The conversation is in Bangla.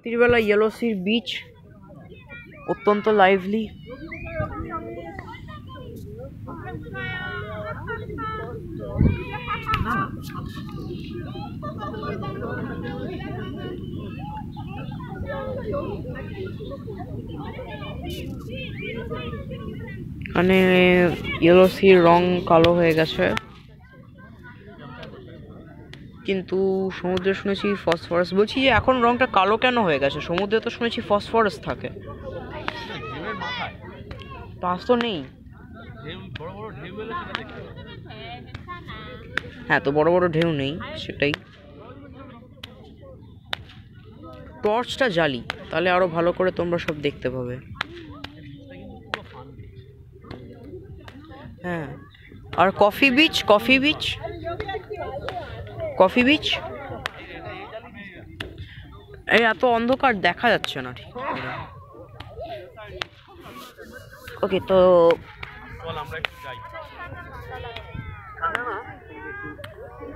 রাত্রিবেলা ইয়েলো সির বিচ অত্যন্ত লাইভলি। মানে ইয়েলো সির রং কালো হয়ে গেছে, কিন্তু সমুদ্রে শুনেছি ফসফরাস। বলছি যে এখন রংটা কালো কেন হয়ে গেছে? সমুদ্রে তো শুনেছি ফসফরাস থাকে। পাস তো নেই। হ্যাঁ, তো বড় বড় ঢেউ নেই, সেটাই। টর্চটা জ্বালি, তাহলে আরো ভালো করে তোমরা সব দেখতে পাবে। হ্যাঁ, আর coffee beach, coffee beach, coffee beach. এই এত অন্ধকার দেখা যাচ্ছে না ঠিক করে। ওকে, তো চল আমরা একটু যাই।